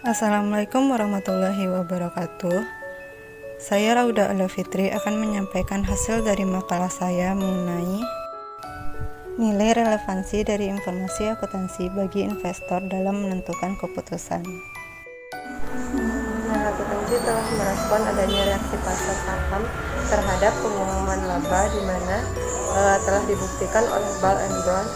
Assalamualaikum warahmatullahi wabarakatuh. Saya Rauda Alafitri akan menyampaikan hasil dari makalah saya mengenai nilai relevansi dari informasi akuntansi bagi investor dalam menentukan keputusan. Nah, akuntansi telah merespon adanya reaksi pasar saham terhadap pengumuman laba di mana telah dibuktikan oleh Ball and Brown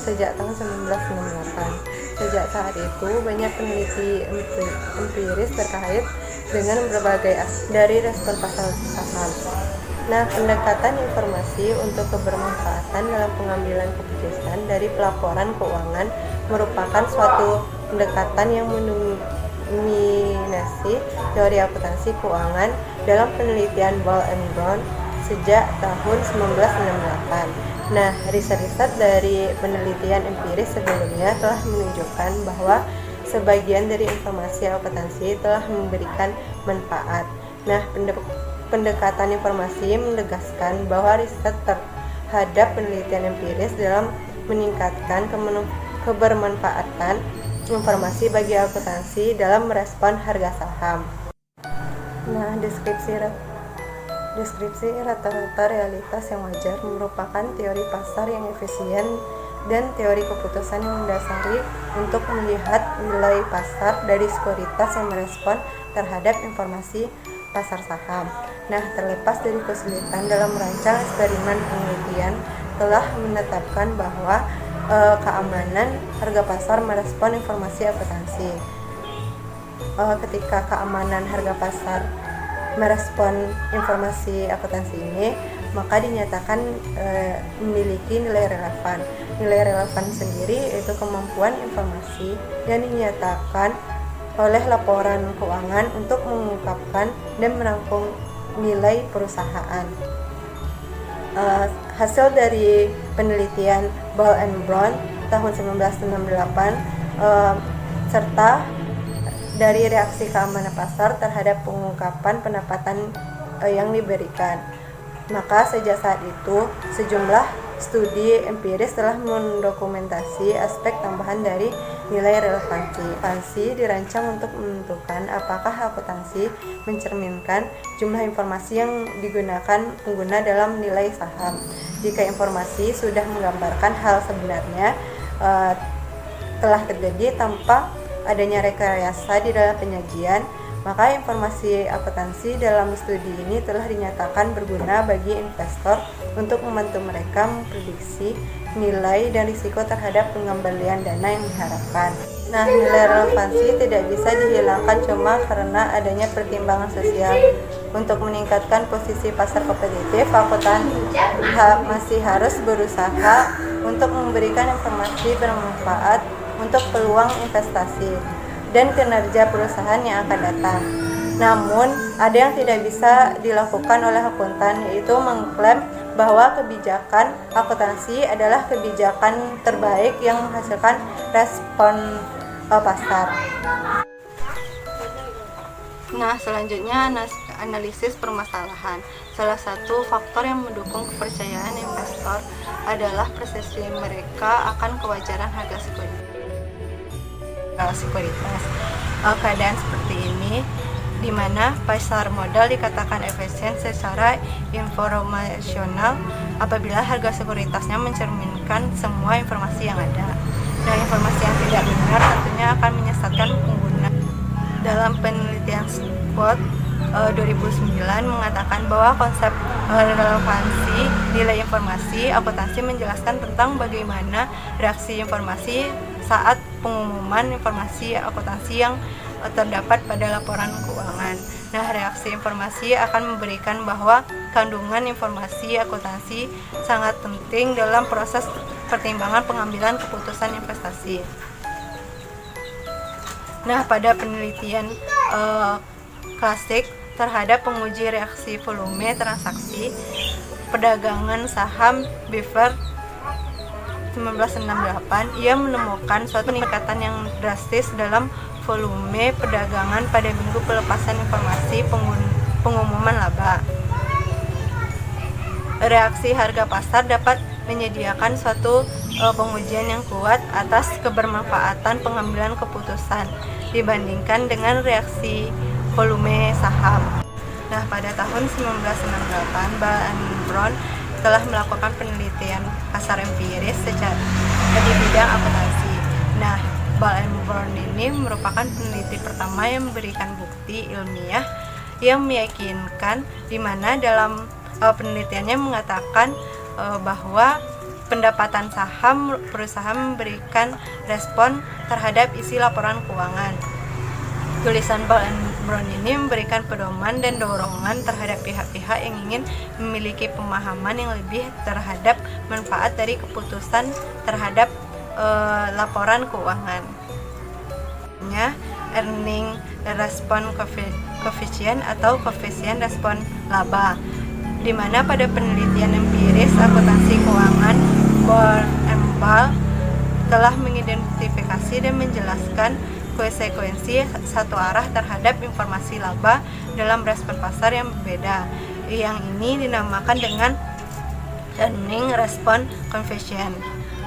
sejak tahun 1968. Sejak saat itu, banyak peneliti empiris terkait dengan berbagai aspek dari respon pasar saham. Nah, pendekatan informasi untuk kebermanfaatan dalam pengambilan keputusan dari pelaporan keuangan merupakan suatu pendekatan yang mendominasi teori akuntansi keuangan dalam penelitian Ball and Brown sejak tahun 1968. Nah, riset-riset dari penelitian empiris sebelumnya telah menunjukkan bahwa sebagian dari informasi akuntansi telah memberikan manfaat. Nah, pendekatan informasi menegaskan bahwa riset terhadap penelitian empiris dalam meningkatkan kebermanfaatan informasi bagi akuntansi dalam merespon harga saham. Nah, deskripsi rata-rata realitas yang wajar merupakan teori pasar yang efisien dan teori keputusan yang mendasari untuk melihat nilai pasar dari sekuritas yang merespon terhadap informasi pasar saham. Nah, terlepas dari kesulitan dalam merancang eksperimen penelitian, telah menetapkan bahwa keamanan harga pasar merespon informasi akuntansi. Ketika keamanan harga pasar merespon informasi akuntansi ini, maka dinyatakan memiliki nilai relevan. Nilai relevan sendiri yaitu kemampuan informasi yang dinyatakan oleh laporan keuangan untuk mengungkapkan dan merangkum nilai perusahaan. Hasil dari penelitian Ball and Brown tahun 1968 serta dari reaksi keamanan pasar terhadap pengungkapan pendapatan yang diberikan. Maka sejak saat itu, sejumlah studi empiris telah mendokumentasi aspek tambahan dari nilai relevansi. Relevansi dirancang untuk menentukan apakah akuntansi mencerminkan jumlah informasi yang digunakan pengguna dalam nilai saham. Jika informasi sudah menggambarkan hal sebenarnya telah terjadi tanpa adanya rekayasa di dalam penyajian, maka informasi akuntansi dalam studi ini telah dinyatakan berguna bagi investor untuk membantu mereka memprediksi nilai dan risiko terhadap pengembalian dana yang diharapkan. Nah, nilai relevansi tidak bisa dihilangkan cuma karena adanya pertimbangan sosial. Untuk meningkatkan posisi pasar kompetitif, akuntan masih harus berusaha untuk memberikan informasi bermanfaat untuk peluang investasi dan kinerja perusahaan yang akan datang. Namun, ada yang tidak bisa dilakukan oleh akuntan, yaitu mengklaim bahwa kebijakan akuntansi adalah kebijakan terbaik yang menghasilkan respon pasar. Nah, selanjutnya analisis permasalahan. Salah satu faktor yang mendukung kepercayaan investor adalah persepsi mereka akan kewajaran harga sekuritas. Keadaan seperti ini di mana pasar modal dikatakan efisien secara informasional apabila harga sekuritasnya mencerminkan semua informasi yang ada. Dan informasi yang tidak benar tentunya akan menyesatkan pengguna. Dalam penelitian Scott 2009 mengatakan bahwa konsep relevansi nilai informasi akuntansi menjelaskan tentang bagaimana reaksi informasi saat pengumuman informasi akuntansi yang terdapat pada laporan keuangan. Nah, reaksi informasi akan memberikan bahwa kandungan informasi akuntansi sangat penting dalam proses pertimbangan pengambilan keputusan investasi. Nah, pada penelitian klasik terhadap penguji reaksi volume transaksi perdagangan saham Beaver 1968, ia menemukan suatu peningkatan yang drastis dalam volume perdagangan pada minggu pelepasan informasi pengumuman laba. Reaksi harga pasar dapat menyediakan suatu pengujian yang kuat atas kebermanfaatan pengambilan keputusan dibandingkan dengan reaksi volume saham. Nah, pada tahun 1968, Ball and Brown telah melakukan penelitian pasar empiris di bidang akuntansi. Nah, Ball and Brown ini merupakan peneliti pertama yang memberikan bukti ilmiah yang meyakinkan, di mana dalam penelitiannya mengatakan bahwa pendapatan saham perusahaan memberikan respon terhadap isi laporan keuangan. Tulisan Ball and Brown ini memberikan pedoman dan dorongan terhadap pihak-pihak yang ingin memiliki pemahaman yang lebih terhadap manfaat dari keputusan terhadap laporan keuangan. Earning Response Coefficient atau koefisien respon laba, di mana pada penelitian empiris akuntansi keuangan, Ball and Ball telah mengidentifikasi dan menjelaskan konsekuensi satu arah terhadap informasi laba dalam respon pasar yang berbeda. Yang ini dinamakan dengan Earning Response Coefficient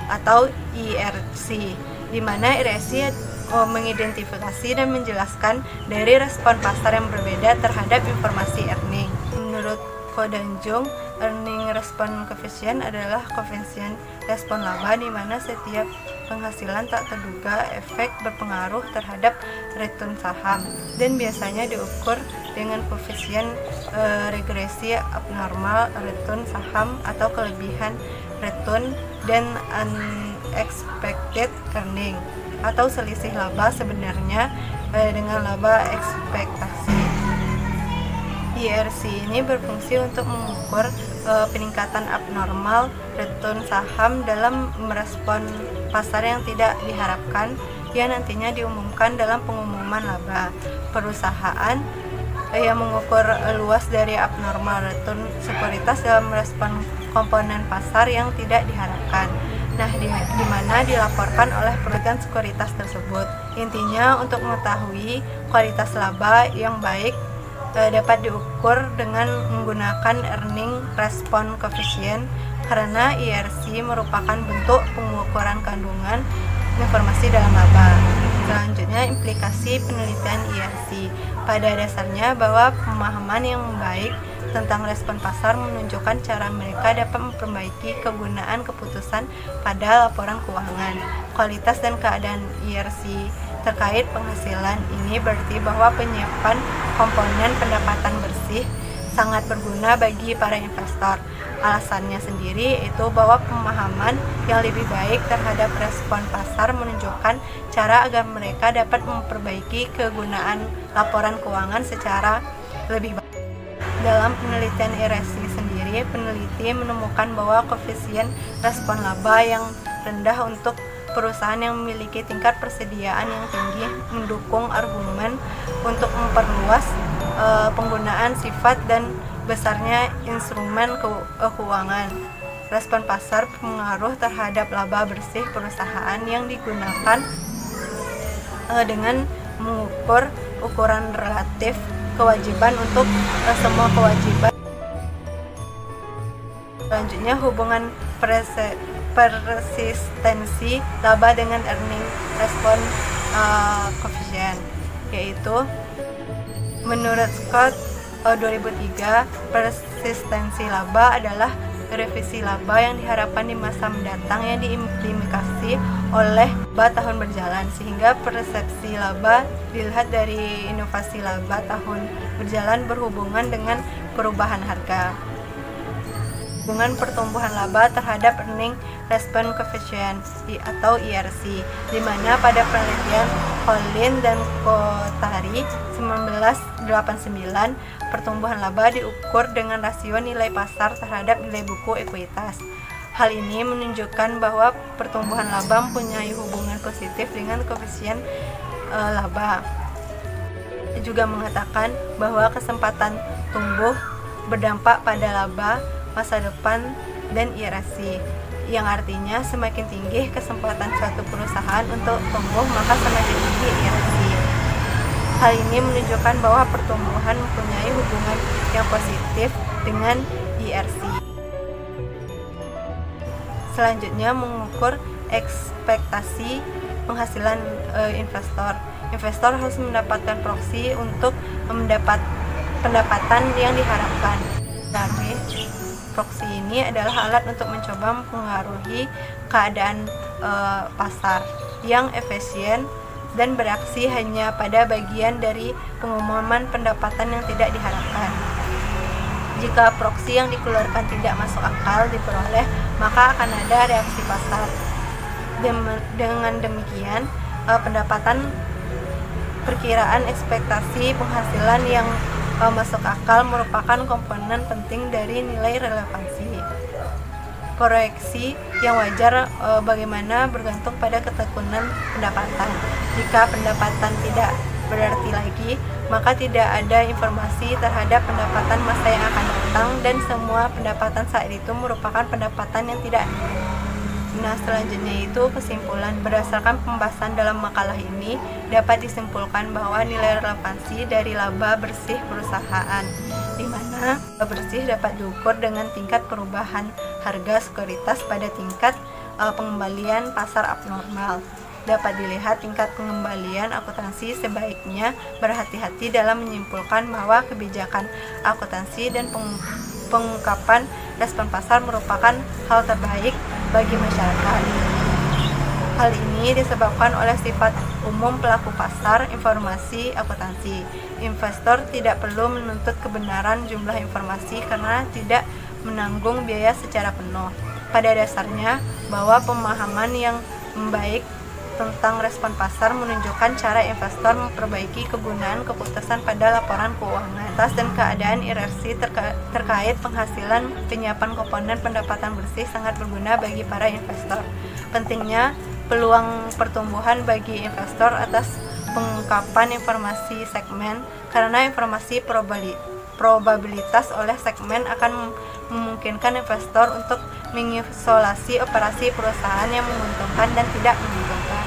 atau ERC, di mana ERC mengidentifikasi dan menjelaskan dari respon pasar yang berbeda terhadap informasi earning. Menurut Kodanjung, Earning Response Coefficient adalah koefisien respon laba di mana setiap penghasilan tak terduga efek berpengaruh terhadap return saham, dan biasanya diukur dengan koefisien regresi abnormal return saham atau kelebihan return dan unexpected earning atau selisih laba sebenarnya dengan laba ekspektasi. ERC ini berfungsi untuk mengukur peningkatan abnormal return saham dalam merespon pasar yang tidak diharapkan yang nantinya diumumkan dalam pengumuman laba. Perusahaan yang mengukur luas dari abnormal return sekuritas dalam merespon komponen pasar yang tidak diharapkan. Nah, di mana dilaporkan oleh perusahaan sekuritas tersebut. Intinya, untuk mengetahui kualitas laba yang baik dapat diukur dengan menggunakan Earning Response Coefficient, karena ERC merupakan bentuk pengukuran kandungan informasi dalam laba. Selanjutnya, implikasi penelitian ERC. Pada dasarnya, bahwa pemahaman yang baik tentang respon pasar menunjukkan cara mereka dapat memperbaiki kegunaan keputusan pada laporan keuangan. Kualitas dan keadaan ERC terkait penghasilan ini berarti bahwa penyiapan komponen pendapatan bersih sangat berguna bagi para investor. Alasannya sendiri itu bahwa pemahaman yang lebih baik terhadap respon pasar menunjukkan cara agar mereka dapat memperbaiki kegunaan laporan keuangan secara lebih baik. Dalam penelitian ERC sendiri, peneliti menemukan bahwa koefisien respon laba yang rendah untuk perusahaan yang memiliki tingkat persediaan yang tinggi mendukung argumen untuk memperluas penggunaan sifat dan besarnya instrumen keuangan. Respon pasar pengaruh terhadap laba bersih perusahaan yang digunakan dengan mengukur ukuran relatif kewajiban untuk semua kewajiban. Selanjutnya, hubungan persistensi laba dengan Earning Response Coefficient, yaitu menurut Scott 2003, persistensi laba adalah revisi laba yang diharapkan di masa mendatang yang diimplementasi oleh laba tahun berjalan, sehingga persepsi laba dilihat dari inovasi laba tahun berjalan berhubungan dengan perubahan harga. Hubungan pertumbuhan laba terhadap Earning Response Coefficient atau ERC, di mana pada penelitian Collins dan Kotari 1989, pertumbuhan laba diukur dengan rasio nilai pasar terhadap nilai buku ekuitas. Hal ini menunjukkan bahwa pertumbuhan laba mempunyai hubungan positif dengan koefisien laba. Juga mengatakan bahwa kesempatan tumbuh berdampak pada laba masa depan dan ERC, yang artinya semakin tinggi kesempatan suatu perusahaan untuk tumbuh, maka semakin tinggi ERC. Hal ini menunjukkan bahwa pertumbuhan mempunyai hubungan yang positif dengan ERC. Selanjutnya, mengukur ekspektasi penghasilan investor. Investor harus mendapatkan proksi untuk mendapat pendapatan yang diharapkan. Tapi proksi ini adalah alat untuk mencoba mempengaruhi keadaan pasar yang efisien dan bereaksi hanya pada bagian dari pengumuman pendapatan yang tidak diharapkan. Jika proksi yang dikeluarkan tidak masuk akal diperoleh, maka akan ada reaksi pasar. Dengan demikian, pendapatan perkiraan ekspektasi penghasilan yang masuk akal merupakan komponen penting dari nilai relevansi. Proyeksi yang wajar bagaimana bergantung pada ketekunan pendapatan. Jika pendapatan tidak berarti lagi, maka tidak ada informasi terhadap pendapatan masa yang akan datang, dan semua pendapatan saat itu merupakan pendapatan yang tidak. Nah, selanjutnya itu kesimpulan. Berdasarkan pembahasan dalam makalah ini, dapat disimpulkan bahwa nilai relevansi dari laba bersih perusahaan, di mana laba bersih dapat diukur dengan tingkat perubahan harga sekuritas pada tingkat pengembalian pasar abnormal. Dapat dilihat tingkat pengembalian akuntansi sebaiknya berhati-hati dalam menyimpulkan bahwa kebijakan akuntansi dan pengungkapan respon pasar merupakan hal terbaik bagi masyarakat. Hal ini disebabkan oleh sifat umum pelaku pasar informasi akuntansi. Investor tidak perlu menuntut kebenaran jumlah informasi karena tidak menanggung biaya secara penuh. Pada dasarnya, bahwa pemahaman yang membaik tentang respon pasar menunjukkan cara investor memperbaiki kegunaan keputusan pada laporan keuangan. Tas dan keadaan inersi terkait penghasilan penyiapan komponen pendapatan bersih sangat berguna bagi para investor. Pentingnya peluang pertumbuhan bagi investor atas pengungkapan informasi segmen, karena informasi probabilitas oleh segmen akan memungkinkan investor untuk mengisolasi operasi perusahaan yang menguntungkan dan tidak menguntungkan.